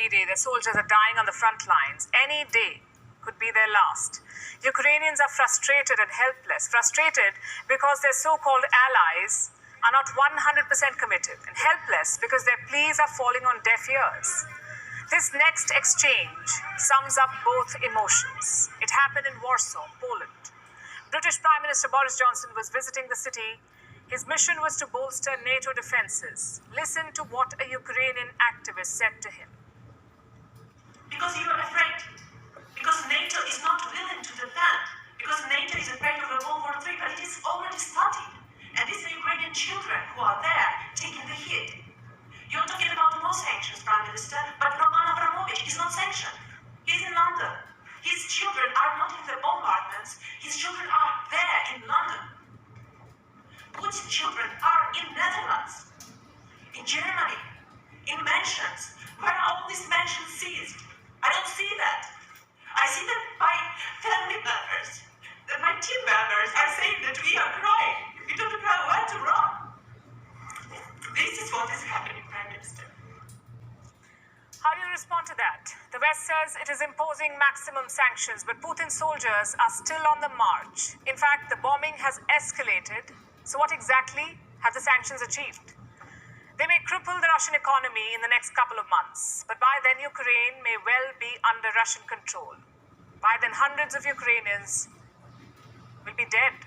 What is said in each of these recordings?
every day. Their soldiers are dying on the front lines. Any day could be their last. Ukrainians are frustrated and helpless. Frustrated because their so-called allies are not 100% committed, and helpless because their pleas are falling on deaf ears. This next exchange sums up both emotions. It happened in Warsaw, Poland. British Prime Minister Boris Johnson was visiting the city. His mission was to bolster NATO defenses. Listen to what a Ukrainian activist said to him. Because you are afraid. Because NATO is not willing to defend. Because NATO is afraid of World War III, but it is already started. And these are Ukrainian children who are there taking the hit. You're talking about more sanctions, Prime Minister, but Roman Abramovich is not sanctioned. He's in London. His children are not in the bombardments. His children are there in London. Putin's children are in Netherlands, in Germany, in mansions. Where are all these mansions seized? I don't see that. I see that my family members, that my team members are saying that we are crying. We don't know where to run. This is what is happening, Prime Minister. How do you respond to that? The West says it is imposing maximum sanctions, but Putin's soldiers are still on the march. In fact, the bombing has escalated. So what exactly have the sanctions achieved? They may cripple the Russian economy in the next couple of months, but by then Ukraine may well be under Russian control. By then hundreds of Ukrainians will be dead.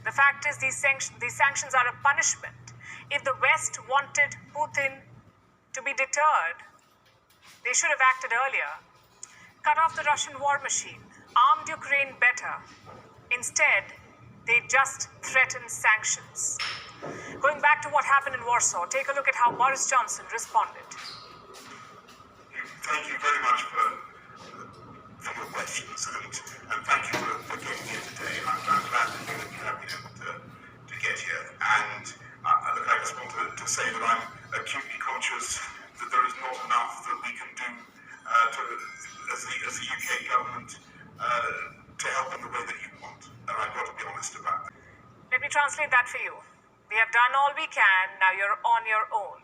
The fact is these sanctions are a punishment. If the West wanted Putin to be deterred, they should have acted earlier. Cut off the Russian war machine, armed Ukraine better. Instead, they just threatened sanctions. Going back to what happened in Warsaw, take a look at how Boris Johnson responded. Thank you very much for your questions, and thank you for getting here today. I'm glad that you have been able to get here. And look, I just want to say that I'm acutely conscious that there is not enough that we can do as the UK government to help in the way that you want. And I've got to be honest about that. Let me translate that for you. We have done all we can, now you're on your own.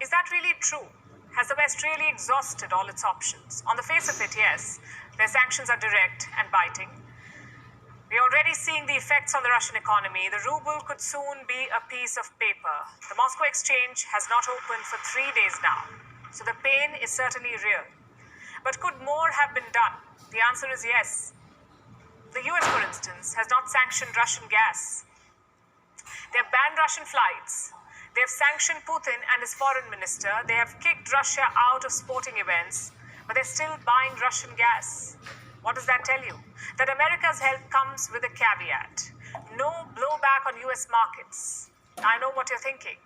Is that really true? Has the West really exhausted all its options? On the face of it, yes. Their sanctions are direct and biting. We're already seeing the effects on the Russian economy. The ruble could soon be a piece of paper. The Moscow exchange has not opened for 3 days now. So the pain is certainly real. But could more have been done? The answer is yes. The US, for instance, has not sanctioned Russian gas. They have banned Russian flights. They have sanctioned Putin and his foreign minister. They have kicked Russia out of sporting events, but they're still buying Russian gas. What does that tell you? That America's help comes with a caveat. No blowback on US markets. I know what you're thinking.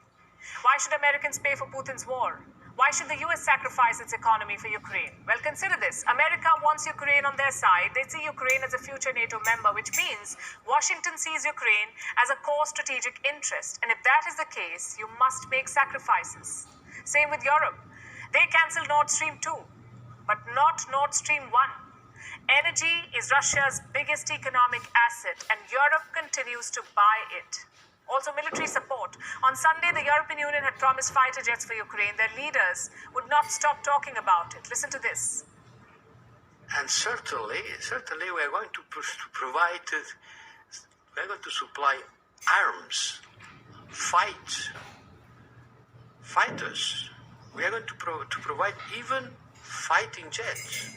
Why should Americans pay for Putin's war? Why should the US sacrifice its economy for Ukraine? Well, consider this. America wants Ukraine on their side. They see Ukraine as a future NATO member, which means Washington sees Ukraine as a core strategic interest. And if that is the case, you must make sacrifices. Same with Europe. They cancelled Nord Stream 2, but not Nord Stream 1. Energy is Russia's biggest economic asset, and Europe continues to buy it. Also, military support. On Sunday, the European Union had promised fighter jets for Ukraine. Their leaders would not stop talking about it. Listen to this. And certainly, we are going to provide, we are going to supply arms, fighters. We are going to provide even fighting jets.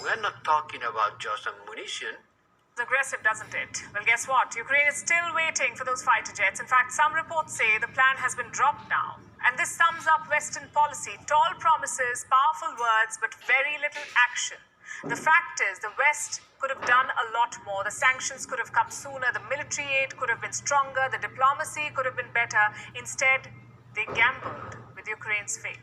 We are not talking about just ammunition. It's aggressive, doesn't it? Well, guess what? Ukraine is still waiting for those fighter jets. In fact, some reports say the plan has been dropped now. And this sums up Western policy. Tall promises, powerful words, but very little action. The fact is, the West could have done a lot more. The sanctions could have come sooner. The military aid could have been stronger. The diplomacy could have been better. Instead, they gambled with Ukraine's fate.